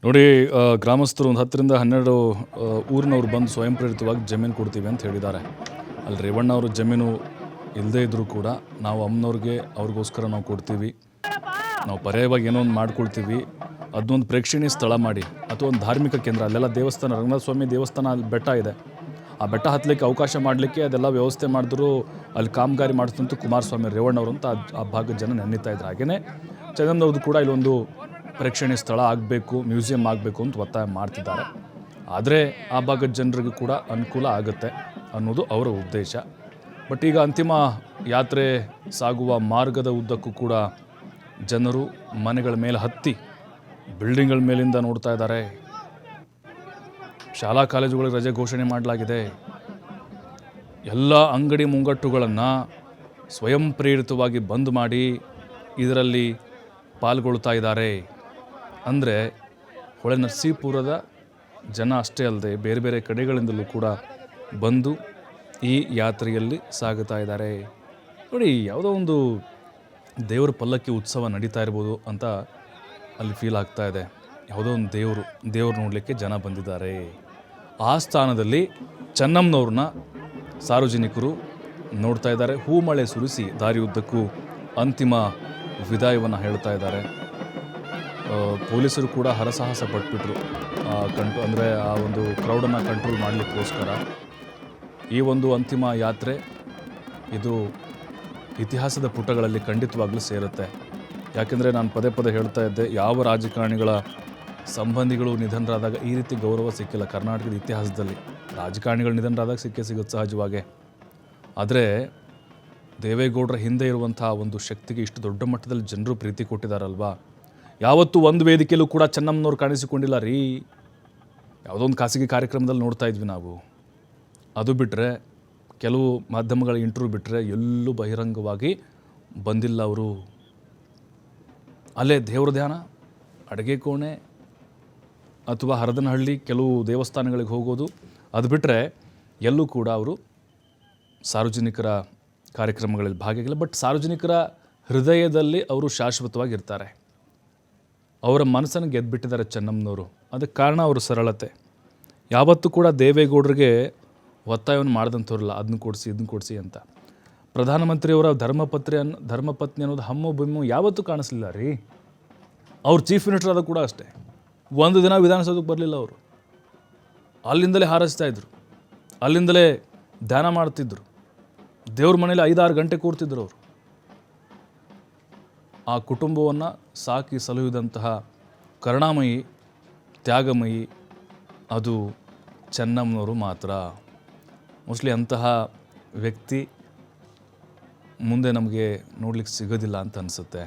ನೋಡಿ, ಗ್ರಾಮಸ್ಥರು ಒಂದು 10ರಿಂದ 12 ಊರಿನವ್ರು ಬಂದು ಸ್ವಯಂ ಪ್ರೇರಿತವಾಗಿ ಜಮೀನು ಕೊಡ್ತೀವಿ ಅಂತ ಹೇಳಿದ್ದಾರೆ. ಅಲ್ಲಿ ರೇವಣ್ಣ ಅವರು ಜಮೀನು ಇಲ್ಲದೇ ಇದ್ದರೂ ಕೂಡ ನಾವು ಅಮ್ಮನವ್ರಿಗೆ ಅವ್ರಿಗೋಸ್ಕರ ನಾವು ಕೊಡ್ತೀವಿ, ನಾವು ಪರ್ಯಾಯವಾಗಿ ಏನೋ ಒಂದು ಮಾಡ್ಕೊಳ್ತೀವಿ, ಅದನ್ನೊಂದು ಪ್ರೇಕ್ಷಣೀಯ ಸ್ಥಳ ಮಾಡಿ ಅಥವಾ ಒಂದು ಧಾರ್ಮಿಕ ಕೇಂದ್ರ, ಅಲ್ಲೆಲ್ಲ ದೇವಸ್ಥಾನ, ರಂಗನಾಥ ಸ್ವಾಮಿ ದೇವಸ್ಥಾನ ಅಲ್ಲಿ ಬೆಟ್ಟ ಇದೆ, ಆ ಬೆಟ್ಟ ಹತ್ತಲಿಕ್ಕೆ ಅವಕಾಶ ಮಾಡಲಿಕ್ಕೆ ಅದೆಲ್ಲ ವ್ಯವಸ್ಥೆ ಮಾಡಿದ್ರು. ಅಲ್ಲಿ ಕಾಮಗಾರಿ ಮಾಡಿಸ್ತಂತೂ ಕುಮಾರಸ್ವಾಮಿ ರೇವಣ್ಣವರು ಅಂತ ಆ ಭಾಗದ ಜನ ನೆನೀತಾ ಇದ್ರು. ಹಾಗೆಯೇ ಚಂದನ್ನವ್ರದ್ದು ಕೂಡ ಇಲ್ಲೊಂದು ಪ್ರೇಕ್ಷಣೀಯ ಸ್ಥಳ ಆಗಬೇಕು, ಮ್ಯೂಸಿಯಂ ಆಗಬೇಕು ಅಂತ ಒತ್ತಾಯ ಮಾಡ್ತಿದ್ದಾರೆ. ಆದರೆ ಆ ಭಾಗದ ಜನರಿಗೂ ಕೂಡ ಅನುಕೂಲ ಆಗುತ್ತೆ ಅನ್ನೋದು ಅವರ ಉದ್ದೇಶ. ಬಟ್ ಈಗ ಅಂತಿಮ ಯಾತ್ರೆ ಸಾಗುವ ಮಾರ್ಗದ ಉದ್ದಕ್ಕೂ ಕೂಡ ಜನರು ಮನೆಗಳ ಮೇಲೆ ಹತ್ತಿ ಬಿಲ್ಡಿಂಗ್ಗಳ ಮೇಲಿಂದ ನೋಡ್ತಾ ಇದ್ದಾರೆ. ಶಾಲಾ ಕಾಲೇಜುಗಳಿಗೆ ರಜೆ ಘೋಷಣೆ ಮಾಡಲಾಗಿದೆ. ಎಲ್ಲ ಅಂಗಡಿ ಮುಂಗಟ್ಟುಗಳನ್ನು ಸ್ವಯಂ ಪ್ರೇರಿತವಾಗಿ ಬಂದ್ ಮಾಡಿ ಇದರಲ್ಲಿ ಪಾಲ್ಗೊಳ್ತಾ ಇದ್ದಾರೆ. ಅಂದರೆ ಹೊಳೆನರಸೀಪುರದ ಜನ ಅಷ್ಟೇ ಅಲ್ಲದೆ ಬೇರೆ ಬೇರೆ ಕಡೆಗಳಿಂದಲೂ ಕೂಡ ಬಂದು ಈ ಯಾತ್ರೆಯಲ್ಲಿ ಸಾಗುತ್ತಾ ಇದ್ದಾರೆ. ನೋಡಿ, ಯಾವುದೋ ಒಂದು ದೇವರ ಪಲ್ಲಕ್ಕಿ ಉತ್ಸವ ನಡೀತಾ ಇರ್ಬೋದು ಅಂತ ಅಲ್ಲಿ ಫೀಲ್ ಆಗ್ತಾ ಇದೆ. ಯಾವುದೋ ಒಂದು ದೇವರು ನೋಡಲಿಕ್ಕೆ ಜನ ಬಂದಿದ್ದಾರೆ. ಆ ಸ್ಥಾನದಲ್ಲಿ ಚೆನ್ನಮ್ಮನವ್ರನ್ನ ಸಾರ್ವಜನಿಕರು ನೋಡ್ತಾ ಇದ್ದಾರೆ. ಹೂಮಳೆ ಸುರಿಸಿ ದಾರಿಯುದ್ದಕ್ಕೂ ಅಂತಿಮ ವಿದಾಯವನ್ನು ಹೇಳ್ತಾ ಇದ್ದಾರೆ. ಪೊಲೀಸರು ಕೂಡ ಹರಸಾಹಸ ಪಟ್ಬಿಟ್ರು ಅಂದರೆ ಆ ಒಂದು ಕ್ರೌಡನ್ನು ಕಂಟ್ರೋಲ್ ಮಾಡಲಿಕ್ಕೋಸ್ಕರ. ಈ ಒಂದು ಅಂತಿಮ ಯಾತ್ರೆ ಇದು ಇತಿಹಾಸದ ಪುಟಗಳಲ್ಲಿ ಖಂಡಿತವಾಗ್ಲೂ ಸೇರುತ್ತೆ. ಯಾಕೆಂದರೆ ನಾನು ಪದೇ ಪದೇ ಹೇಳ್ತಾ ಇದ್ದೆ, ಯಾವ ರಾಜಕಾರಣಿಗಳ ಸಂಬಂಧಿಗಳು ನಿಧನರಾದಾಗ ಈ ರೀತಿ ಗೌರವ ಸಿಕ್ಕಿಲ್ಲ ಕರ್ನಾಟಕದ ಇತಿಹಾಸದಲ್ಲಿ. ರಾಜಕಾರಣಿಗಳು ನಿಧನರಾದಾಗ ಸಿಗುತ್ತೆ ಸಹಜವಾಗೇ. ಆದರೆ ದೇವೇಗೌಡರ ಹಿಂದೆ ಇರುವಂಥ ಒಂದು ಶಕ್ತಿಗೆ ಇಷ್ಟು ದೊಡ್ಡ ಮಟ್ಟದಲ್ಲಿ ಜನರು ಪ್ರೀತಿ ಕೊಟ್ಟಿದ್ದಾರಲ್ವಾ. ಯಾವತ್ತೂ ಒಂದು ವೇದಿಕೆಯಲ್ಲೂ ಕೂಡ ಚೆನ್ನಮ್ಮನವ್ರು ಕಾಣಿಸಿಕೊಂಡಿಲ್ಲ ರೀ. ಯಾವುದೋ ಒಂದು ಖಾಸಗಿ ಕಾರ್ಯಕ್ರಮದಲ್ಲಿ ನೋಡ್ತಾ ಇದ್ವಿ ನಾವು. ಅದು ಬಿಟ್ಟರೆ ಕೆಲವು ಮಾಧ್ಯಮಗಳ ಇಂಟರ್ವ್ಯೂ ಬಿಟ್ಟರೆ ಎಲ್ಲೂ ಬಹಿರಂಗವಾಗಿ ಬಂದಿಲ್ಲ ಅವರು. ಅಲ್ಲೇ ದೇವ್ರ ಧ್ಯಾನ, ಅಡುಗೆ ಕೋಣೆ ಅಥವಾ ಹರದನಹಳ್ಳಿ ಕೆಲವು ದೇವಸ್ಥಾನಗಳಿಗೆ ಹೋಗೋದು, ಅದು ಬಿಟ್ಟರೆ ಎಲ್ಲೂ ಕೂಡ ಅವರು ಸಾರ್ವಜನಿಕರ ಕಾರ್ಯಕ್ರಮಗಳಲ್ಲಿ ಭಾಗಿಯಾಗಿಲ್ಲ. ಬಟ್ ಸಾರ್ವಜನಿಕರ ಹೃದಯದಲ್ಲಿ ಅವರು ಶಾಶ್ವತವಾಗಿರ್ತಾರೆ. ಅವರ ಮನಸ್ಸನ್ನು ಗೆದ್ದುಬಿಟ್ಟಿದ್ದಾರೆ ಚೆನ್ನಮ್ಮನವರು. ಅದಕ್ಕೆ ಕಾರಣ ಅವರ ಸರಳತೆ. ಯಾವತ್ತೂ ಕೂಡ ದೇವೇಗೌಡರಿಗೆ ಒತ್ತಾಯವನ್ನು ಮಾಡಿದಂಥವ್ರಲ್ಲ, ಅದನ್ನ ಕೊಡಿಸಿ ಇದನ್ನ ಕೊಡಿಸಿ ಅಂತ. ಪ್ರಧಾನಮಂತ್ರಿಯವರ ಧರ್ಮಪತ್ನಿ ಅನ್ನೋದು ಹಮ್ಮು ಬಿಮ್ಮು ಯಾವತ್ತೂ ಕಾಣಿಸ್ಲಿಲ್ಲ ರೀ. ಅವ್ರು ಚೀಫ್ ಮಿನಿಸ್ಟರ್ ಆದ ಕೂಡ ಅಷ್ಟೇ, ಒಂದು ದಿನ ವಿಧಾನಸೌಧಕ್ಕೆ ಬರಲಿಲ್ಲ ಅವರು. ಅಲ್ಲಿಂದಲೇ ಹಾರೈಸ್ತಾಯಿದ್ರು, ಅಲ್ಲಿಂದಲೇ ಧ್ಯಾನ ಮಾಡ್ತಿದ್ರು, ದೇವ್ರ ಮನೇಲಿ 5-6 ಗಂಟೆ ಕೂರ್ತಿದ್ರು ಅವರು. ಆ ಕುಟುಂಬವನ್ನು ಸಾಕಿ ಸಲುಹಿದಂತಹ ಕರುಣಾಮಯಿ, ತ್ಯಾಗಮಯಿ ಅದು ಚೆನ್ನಮ್ಮನವರು ಮಾತ್ರ. ಮೋಸ್ಟ್ಲಿ ಅಂತಹ ವ್ಯಕ್ತಿ ಮುಂದೆ ನಮಗೆ ನೋಡ್ಲಿಕ್ಕೆ ಸಿಗೋದಿಲ್ಲ ಅಂತ ಅನಿಸುತ್ತೆ.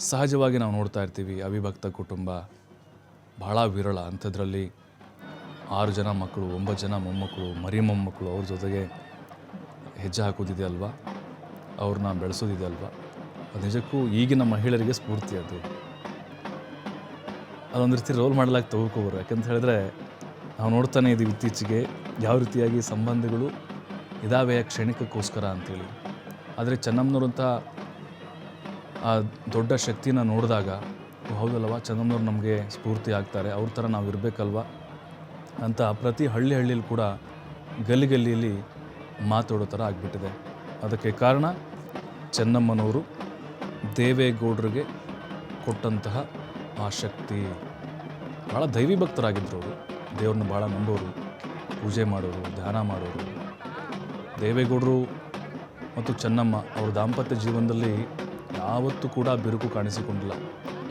ಸಹಜವಾಗಿ ನಾವು ನೋಡ್ತಾ ಇರ್ತೀವಿ, ಅವಿಭಕ್ತ ಕುಟುಂಬ ಬಹಳ ವಿರಳ. ಅಂಥದ್ರಲ್ಲಿ 6 ಜನ ಮಕ್ಕಳು, 9 ಜನ ಮೊಮ್ಮಕ್ಕಳು, ಮರಿ ಮೊಮ್ಮಕ್ಕಳು, ಅವ್ರ ಜೊತೆಗೆ ಹೆಜ್ಜೆ ಹಾಕೋದಿದೆ ಅಲ್ವಾ, ಅವ್ರನ್ನ ಬೆಳೆಸೋದಿದೆ ಅಲ್ವಾ, ಅದು ನಿಜಕ್ಕೂ ಈಗಿನ ಮಹಿಳೆಯರಿಗೆ ಸ್ಫೂರ್ತಿ. ಅದೊಂದು ರೀತಿ ರೋಲ್ ಮಾಡಲಾಗಿ ತಗೋಕೋಬರು. ಯಾಕಂತ ಹೇಳಿದ್ರೆ ನಾವು ನೋಡ್ತಾನೆ ಇದ್ದೀವಿ ಇತ್ತೀಚೆಗೆ ಯಾವ ರೀತಿಯಾಗಿ ಸಂಬಂಧಗಳು ಇದಾವೆ ಕ್ಷಣಿಕಕ್ಕೋಸ್ಕರ ಅಂಥೇಳಿ. ಆದರೆ ಚೆನ್ನಮ್ಮನವ್ರಂಥ ಆ ದೊಡ್ಡ ಶಕ್ತಿನ ನೋಡಿದಾಗ ಹೌದಲ್ವ, ಚೆನ್ನಮ್ಮನವ್ರು ನಮಗೆ ಸ್ಫೂರ್ತಿ ಆಗ್ತಾರೆ, ಅವ್ರ ಥರ ನಾವು ಇರಬೇಕಲ್ವ ಅಂತ ಪ್ರತಿ ಹಳ್ಳಿಯಲ್ಲಿ ಕೂಡ ಗಲ್ಲಿಯಲ್ಲಿ ಮಾತಾಡೋ ಥರ ಆಗಿಬಿಟ್ಟಿದೆ. ಅದಕ್ಕೆ ಕಾರಣ ಚೆನ್ನಮ್ಮನವರು ದೇವೇಗೌಡರಿಗೆ ಕೊಟ್ಟಂತಹ ಆ ಶಕ್ತಿ. ಭಾಳ ದೈವಿ ಭಕ್ತರಾಗಿದ್ದರು ಅವರು. ದೇವ್ರನ್ನ ಭಾಳ ನಂಬೋರು, ಪೂಜೆ ಮಾಡೋರು, ಧ್ಯಾನ ಮಾಡೋರು. ದೇವೇಗೌಡರು ಮತ್ತು ಚೆನ್ನಮ್ಮ ಅವರ ದಾಂಪತ್ಯ ಜೀವನದಲ್ಲಿ ಯಾವತ್ತೂ ಕೂಡ ಬಿರುಕು ಕಾಣಿಸಿಕೊಂಡಿಲ್ಲ,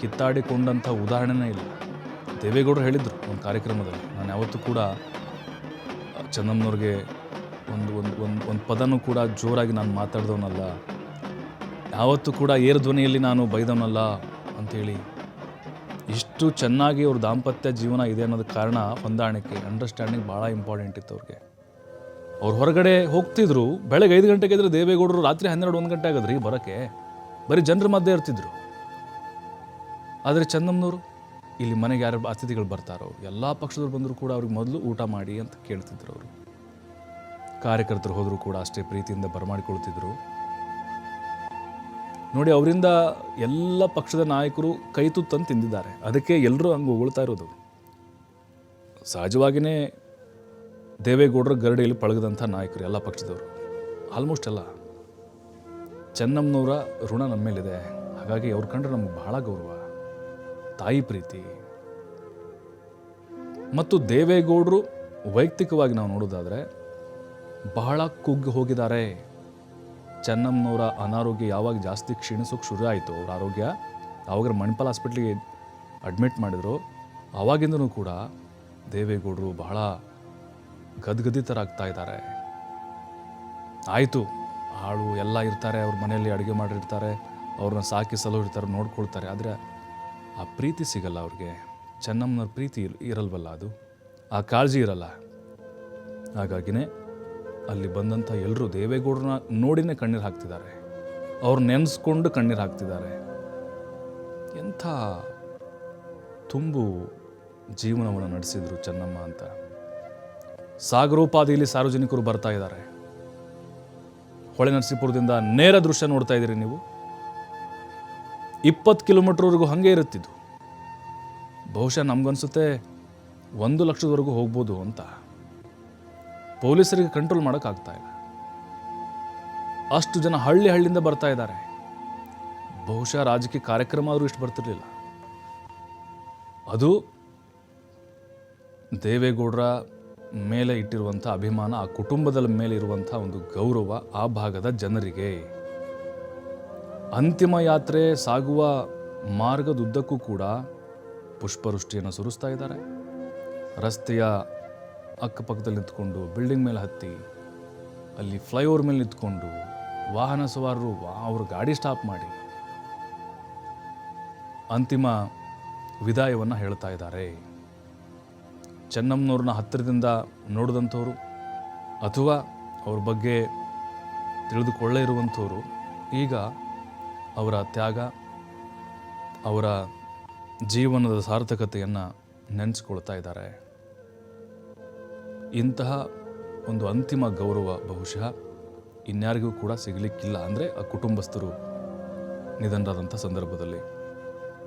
ಕಿತ್ತಾಡಿಕೊಂಡಂಥ ಉದಾಹರಣೆನೇ ಇಲ್ಲ. ದೇವೇಗೌಡರು ಹೇಳಿದರು ಒಂದು ಕಾರ್ಯಕ್ರಮದಲ್ಲಿ, ನಾನು ಯಾವತ್ತೂ ಕೂಡ ಚೆನ್ನಮ್ಮನವ್ರಿಗೆ ಒಂದು ಪದನೂ ಕೂಡ ಜೋರಾಗಿ ನಾನು ಮಾತಾಡ್ದವನಲ್ಲ, ಯಾವತ್ತೂ ಕೂಡ ಏರು ಧ್ವನಿಯಲ್ಲಿ ನಾನು ಬೈದವನಲ್ಲ ಅಂಥೇಳಿ. ಇಷ್ಟು ಚೆನ್ನಾಗಿ ಅವ್ರ ದಾಂಪತ್ಯ ಜೀವನ ಇದೆ ಅನ್ನೋದಕ್ಕೆ ಕಾರಣ ಹೊಂದಾಣಿಕೆ, ಅಂಡರ್ಸ್ಟ್ಯಾಂಡಿಂಗ್ ಭಾಳ ಇಂಪಾರ್ಟೆಂಟ್ ಇತ್ತು ಅವ್ರಿಗೆ. ಅವ್ರು ಹೊರಗಡೆ ಹೋಗ್ತಿದ್ರು, ಬೆಳಗ್ಗೆ 5 ಗಂಟೆಗೆ ಇದ್ರೆ ದೇವೇಗೌಡರು ರಾತ್ರಿ 12-1 ಗಂಟೆ ಆಗೋದ್ರಿ ಬರೋಕ್ಕೆ, ಬರೀ ಜನರ ಮಧ್ಯೆ ಇರ್ತಿದ್ರು. ಆದರೆ ಚೆನ್ನಮ್ಮನವರು ಇಲ್ಲಿ ಮನೆಗೆ ಯಾರು ಅತಿಥಿಗಳು ಬರ್ತಾರೋ ಎಲ್ಲ ಪಕ್ಷದವ್ರು ಬಂದರೂ ಕೂಡ ಅವ್ರಿಗೆ ಮೊದಲು ಊಟ ಮಾಡಿ ಅಂತ ಕೇಳ್ತಿದ್ರು ಅವರು. ಕಾರ್ಯಕರ್ತರು ಹೋದರೂ ಕೂಡ ಅಷ್ಟೇ ಪ್ರೀತಿಯಿಂದ ಬರಮಾಡಿಕೊಳ್ತಿದ್ರು. ನೋಡಿ, ಅವರಿಂದ ಎಲ್ಲ ಪಕ್ಷದ ನಾಯಕರು ಕೈ ತುತ್ತಂದು ತಿಂದಿದ್ದಾರೆ. ಅದಕ್ಕೆ ಎಲ್ಲರೂ ಹಂಗೆ ಹೊಗಳ್ತಾ ಇರೋದು. ಸಹಜವಾಗಿಯೇ ದೇವೇಗೌಡರ ಗರಡಿಯಲ್ಲಿ ಪಳಗದಂಥ ನಾಯಕರು ಎಲ್ಲ ಪಕ್ಷದವರು, ಆಲ್ಮೋಸ್ಟ್ ಎಲ್ಲ. ಚೆನ್ನಮ್ಮನವರ ಋಣ ನಮ್ಮ ಮೇಲಿದೆ. ಹಾಗಾಗಿ ಅವ್ರು ಕಂಡ್ರೆ ನಮ್ಗೆ ಬಹಳ ಗೌರವ, ತಾಯಿ ಪ್ರೀತಿ. ಮತ್ತು ದೇವೇಗೌಡರು ವೈಯಕ್ತಿಕವಾಗಿ ನಾವು ನೋಡೋದಾದರೆ ಬಹಳ ಕುಗ್ಗಿ ಹೋಗಿದ್ದಾರೆ. ಚೆನ್ನಮ್ಮನವರ ಅನಾರೋಗ್ಯ ಯಾವಾಗ ಜಾಸ್ತಿ ಕ್ಷೀಣಿಸೋಕೆ ಶುರು ಆಯಿತು, ಅವ್ರ ಆರೋಗ್ಯ ಯಾವಾಗ ಮಣಿಪಾಲ್ ಹಾಸ್ಪಿಟ್ಲಿಗೆ ಅಡ್ಮಿಟ್ ಮಾಡಿದ್ರು, ಆವಾಗಿಂದನೂ ಕೂಡ ದೇವೇಗೌಡರು ಬಹಳ ಗದ್ಗದಿತರಾಗ್ತಾ ಇದ್ದಾರೆ. ಆಯಿತು, ಆಳು ಎಲ್ಲ ಇರ್ತಾರೆ, ಅವ್ರ ಮನೆಯಲ್ಲಿ ಅಡುಗೆ ಮಾಡಿರ್ತಾರೆ, ಅವ್ರನ್ನ ಸಾಕಿ ಸಲುಹಿರ್ತಾರೆ, ನೋಡ್ಕೊಳ್ತಾರೆ. ಆದರೆ ಆ ಪ್ರೀತಿ ಸಿಗಲ್ಲ ಅವ್ರಿಗೆ. ಚೆನ್ನಮ್ಮನವ್ರ ಪ್ರೀತಿ ಇರಲ್ವಲ್ಲ, ಅದು ಆ ಕಾಳಜಿ ಇರಲ್ಲ. ಹಾಗಾಗಿನೇ ಅಲ್ಲಿ ಬಂದಂಥ ಎಲ್ಲರೂ ದೇವೇಗೌಡರನ್ನ ನೋಡಿನೇ ಕಣ್ಣೀರು ಹಾಕ್ತಿದ್ದಾರೆ, ಅವ್ರು ನೆನೆಸ್ಕೊಂಡು ಕಣ್ಣೀರು ಹಾಕ್ತಿದ್ದಾರೆ. ಎಂಥ ತುಂಬು ಜೀವನವನ್ನು ನಡೆಸಿದ್ರು ಚೆನ್ನಮ್ಮ ಅಂತ. ಸಾಗರೋಪಾದಿಯಲ್ಲಿ ಸಾರ್ವಜನಿಕರು ಬರ್ತಾ ಇದ್ದಾರೆ. ಹೊಳೆನರಸೀಪುರದಿಂದ ನೇರ ದೃಶ್ಯ ನೋಡ್ತಾ ಇದ್ದೀರಿ ನೀವು. 20 ಕಿಲೋಮೀಟರ್ವರೆಗೂ ಹಾಗೆ ಇರುತ್ತಿದ್ದು. ಬಹುಶಃ ನಮಗನ್ಸುತ್ತೆ 1 ಲಕ್ಷದವರೆಗೂ ಹೋಗ್ಬೋದು ಅಂತ. ಪೊಲೀಸರಿಗೆ ಕಂಟ್ರೋಲ್ ಮಾಡೋಕ್ಕಾಗ್ತಾ ಇಲ್ಲ. ಅಷ್ಟು ಜನ ಹಳ್ಳಿಯಿಂದ ಬರ್ತಾ ಇದ್ದಾರೆ. ಬಹುಶಃ ರಾಜಕೀಯ ಕಾರ್ಯಕ್ರಮ ಆದರೂ ಇಷ್ಟು ಬರ್ತಿರ್ಲಿಲ್ಲ. ಅದು ದೇವೇಗೌಡರ ಮೇಲೆ ಇಟ್ಟಿರುವಂಥ ಅಭಿಮಾನ, ಆ ಕುಟುಂಬದ ಮೇಲೆ ಇರುವಂಥ ಒಂದು ಗೌರವ ಆ ಭಾಗದ ಜನರಿಗೆ. ಅಂತಿಮ ಯಾತ್ರೆ ಸಾಗುವ ಮಾರ್ಗದುದ್ದಕ್ಕೂ ಕೂಡ ಪುಷ್ಪವೃಷ್ಟಿಯನ್ನು ಸುರಿಸ್ತಾ ಇದ್ದಾರೆ. ರಸ್ತೆಯ ಅಕ್ಕಪಕ್ಕದಲ್ಲಿ ನಿಂತ್ಕೊಂಡು, ಬಿಲ್ಡಿಂಗ್ ಮೇಲೆ ಹತ್ತಿ, ಅಲ್ಲಿ ಫ್ಲೈಓವರ್ ಮೇಲೆ ನಿಂತ್ಕೊಂಡು, ವಾಹನ ಸವಾರರು ಅವ್ರ ಗಾಡಿ ಸ್ಟಾಪ್ ಮಾಡಿ ಅಂತಿಮ ವಿದಾಯವನ್ನು ಹೇಳ್ತಾ ಇದ್ದಾರೆ. ಚೆನ್ನಮ್ಮನವ್ರನ್ನ ಹತ್ತಿರದಿಂದ ನೋಡಿದಂಥವ್ರು ಅಥವಾ ಅವ್ರ ಬಗ್ಗೆ ತಿಳಿದುಕೊಳ್ಳೇ ಇರುವಂಥವ್ರು ಈಗ ಅವರ ತ್ಯಾಗ, ಅವರ ಜೀವನದ ಸಾರ್ಥಕತೆಯನ್ನು ನೆನೆಸ್ಕೊಳ್ತಾ ಇದ್ದಾರೆ. ಇಂತಹ ಒಂದು ಅಂತಿಮ ಗೌರವ ಬಹುಶಃ ಇನ್ಯಾರಿಗೂ ಕೂಡ ಸಿಗಲಿಕ್ಕಿಲ್ಲ. ಅಂದರೆ ಆ ಕುಟುಂಬಸ್ಥರು ನಿಧನರಾದಂಥ ಸಂದರ್ಭದಲ್ಲಿ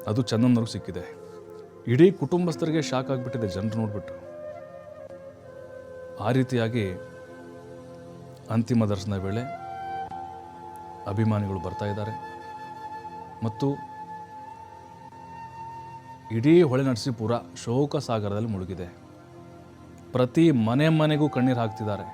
ಅದು ಚೆನ್ನಮ್ಮನವ್ರಿಗೆ ಸಿಕ್ಕಿದೆ. ಇಡೀ ಕುಟುಂಬಸ್ಥರಿಗೆ ಶಾಕ್ ಆಗಿಬಿಟ್ಟಿದೆ ಜನರು ನೋಡ್ಬಿಟ್ಟು. ಆ ರೀತಿಯಾಗಿ ಅಂತಿಮ ದರ್ಶನ ವೇಳೆ ಅಭಿಮಾನಿಗಳು ಬರ್ತಾ ಇದ್ದಾರೆ ಮತ್ತು ಇಡೀ ಹೊಳೆನರಸೀಪುರ ಶೋಕ ಸಾಗರದಲ್ಲಿ ಮುಳುಗಿದೆ. ಪ್ರತಿ ಮನೆಗೂ ಕಣ್ಣೀರು ಹಾಕ್ತಿದ್ದಾರೆ.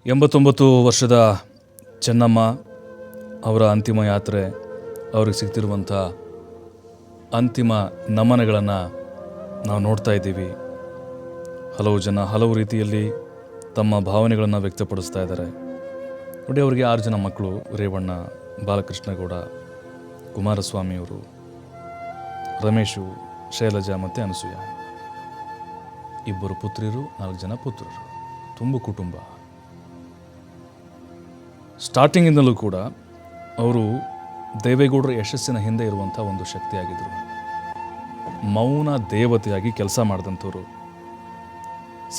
ಎಂಬತ್ತೊಂಬತ್ತು ವರ್ಷದ ಚೆನ್ನಮ್ಮ ಅವರ ಅಂತಿಮ ಯಾತ್ರೆ, ಅವ್ರಿಗೆ ಸಿಗ್ತಿರುವಂಥ ಅಂತಿಮ ನಮನಗಳನ್ನು ನಾವು ನೋಡ್ತಾ ಇದ್ದೀವಿ. ಹಲವು ಜನ ಹಲವು ರೀತಿಯಲ್ಲಿ ತಮ್ಮ ಭಾವನೆಗಳನ್ನು ವ್ಯಕ್ತಪಡಿಸ್ತಾ ಇದ್ದಾರೆ. ನೋಡಿ, ಅವರಿಗೆ 6 ಜನ ಮಕ್ಕಳು: ರೇವಣ್ಣ, ಬಾಲಕೃಷ್ಣಗೌಡ, ಕುಮಾರಸ್ವಾಮಿಯವರು, ರಮೇಶು, ಶೈಲಜಾ ಮತ್ತು ಅನಸೂಯ. 2 ಪುತ್ರಿಯರು, 4 ಜನ ಪುತ್ರರು, ತುಂಬ ಕುಟುಂಬ. ಸ್ಟಾರ್ಟಿಂಗಿಂದಲೂ ಕೂಡ ಅವರು ದೇವೇಗೌಡರ ಯಶಸ್ಸಿನ ಹಿಂದೆ ಇರುವಂಥ ಒಂದು ಶಕ್ತಿಯಾಗಿದ್ದರು. ಮೌನ ದೇವತೆಯಾಗಿ ಕೆಲಸ ಮಾಡಿದಂಥವ್ರು,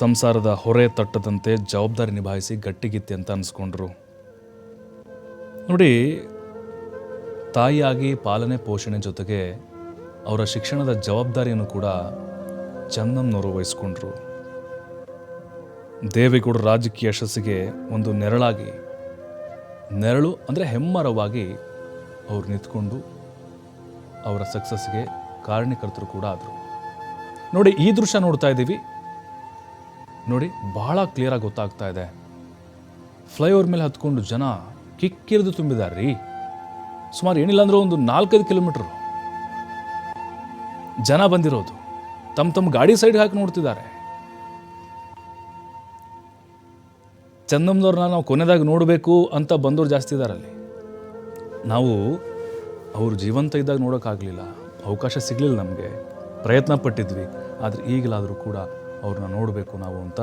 ಸಂಸಾರದ ಹೊರೆ ತಟ್ಟದಂತೆ ಜವಾಬ್ದಾರಿ ನಿಭಾಯಿಸಿ ಗಟ್ಟಿಗಿತ್ತಿ ಅಂತ ಅನಿಸ್ಕೊಂಡ್ರು. ನೋಡಿ, ತಾಯಿಯಾಗಿ ಪಾಲನೆ ಪೋಷಣೆ ಜೊತೆಗೆ ಅವರ ಶಿಕ್ಷಣದ ಜವಾಬ್ದಾರಿಯನ್ನು ಕೂಡ ಚೆನ್ನಮ್ಮನವರು ವಹಿಸ್ಕೊಂಡ್ರು. ದೇವೇಗೌಡರ ರಾಜಕೀಯ ಯಶಸ್ಸಿಗೆ ಒಂದು ನೆರಳು ಅಂದರೆ ಹೆಮ್ಮರವಾಗಿ ಅವ್ರು ನಿಂತ್ಕೊಂಡು ಅವರ ಸಕ್ಸಸ್ಗೆ ಕಾರಣೀಕರ್ತರು ಕೂಡ ಆದರು. ನೋಡಿ, ಈ ದೃಶ್ಯ ನೋಡ್ತಾ ಇದ್ದೀವಿ. ನೋಡಿ, ಬಹಳ ಕ್ಲಿಯರಾಗಿ ಗೊತ್ತಾಗ್ತಾ ಇದೆ. ಫ್ಲೈಓವರ್ ಮೇಲೆ ಹತ್ಕೊಂಡು ಜನ ಕಿಕ್ಕಿರಿದು ತುಂಬಿದ್ದಾರೆ ರೀ. ಸುಮಾರು ಏನಿಲ್ಲ ಅಂದ್ರೆ ಒಂದು 4-5 ಕಿಲೋಮೀಟರ್ ಜನ ಬಂದಿರೋದು. ತಮ್ಮ ಗಾಡಿ ಸೈಡ್ ಹಾಕಿ ನೋಡ್ತಿದ್ದಾರೆ. ಚಂದಮ್ನವ್ರನ್ನ ನಾವು ಕೊನೆದಾಗಿ ನೋಡಬೇಕು ಅಂತ ಬಂದವ್ರು ಜಾಸ್ತಿ ಇದ್ದಾರಲ್ಲಿ. ನಾವು ಅವರು ಜೀವಂತ ಇದ್ದಾಗ ನೋಡೋಕ್ಕಾಗಲಿಲ್ಲ, ಅವಕಾಶ ಸಿಗಲಿಲ್ಲ, ನಮಗೆ ಪ್ರಯತ್ನ ಪಟ್ಟಿದ್ವಿ. ಆದರೆ ಈಗಲಾದರೂ ಕೂಡ ಅವ್ರನ್ನ ನೋಡಬೇಕು ನಾವು ಅಂತ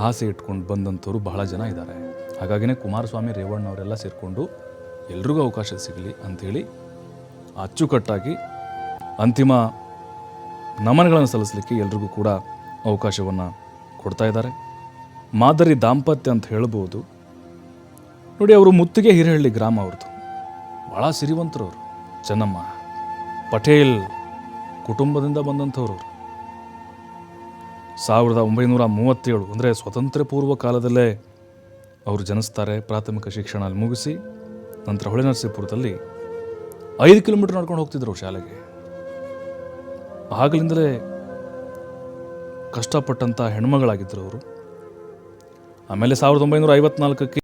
ಆಸೆ ಇಟ್ಕೊಂಡು ಬಂದಂಥವ್ರು ಬಹಳ ಜನ ಇದ್ದಾರೆ. ಹಾಗಾಗಿನೇ ಕುಮಾರಸ್ವಾಮಿ, ರೇವಣ್ಣವರೆಲ್ಲ ಸೇರಿಕೊಂಡು ಎಲ್ರಿಗೂ ಅವಕಾಶ ಸಿಗಲಿ ಅಂಥೇಳಿ ಅಚ್ಚುಕಟ್ಟಾಗಿ ಅಂತಿಮ ನಮನಗಳನ್ನು ಸಲ್ಲಿಸಲಿಕ್ಕೆ ಎಲ್ರಿಗೂ ಕೂಡ ಅವಕಾಶವನ್ನು ಕೊಡ್ತಾ ಇದ್ದಾರೆ. ಮಾದರಿ ದಾಂಪತ್ಯ ಅಂತ ಹೇಳ್ಬೋದು. ನೋಡಿ, ಅವರು ಮುತ್ತಿಗೆ ಹಿರೇಹಳ್ಳಿ ಗ್ರಾಮ ಅವ್ರದ್ದು. ಭಾಳ ಸಿರಿವಂತರವರು. ಚೆನ್ನಮ್ಮ ಪಟೇಲ್ ಕುಟುಂಬದಿಂದ ಬಂದಂಥವ್ರು. 1937 ಅಂದರೆ ಸ್ವತಂತ್ರ ಪೂರ್ವ ಕಾಲದಲ್ಲೇ ಅವರು ಜನಿಸ್ತಾರೆ. ಪ್ರಾಥಮಿಕ ಶಿಕ್ಷಣ ಅಲ್ಲಿ ಮುಗಿಸಿ ನಂತರ ಹೊಳೆನರಸೀಪುರದಲ್ಲಿ 5 ಕಿಲೋಮೀಟರ್ ನಡ್ಕೊಂಡು ಹೋಗ್ತಿದ್ರು ಶಾಲೆಗೆ. ಆಗಲಿಂದಲೇ ಕಷ್ಟಪಟ್ಟಂಥ ಹೆಣ್ಮಗಳಾಗಿದ್ದರು ಅವರು. ಆಮೇಲೆ 1954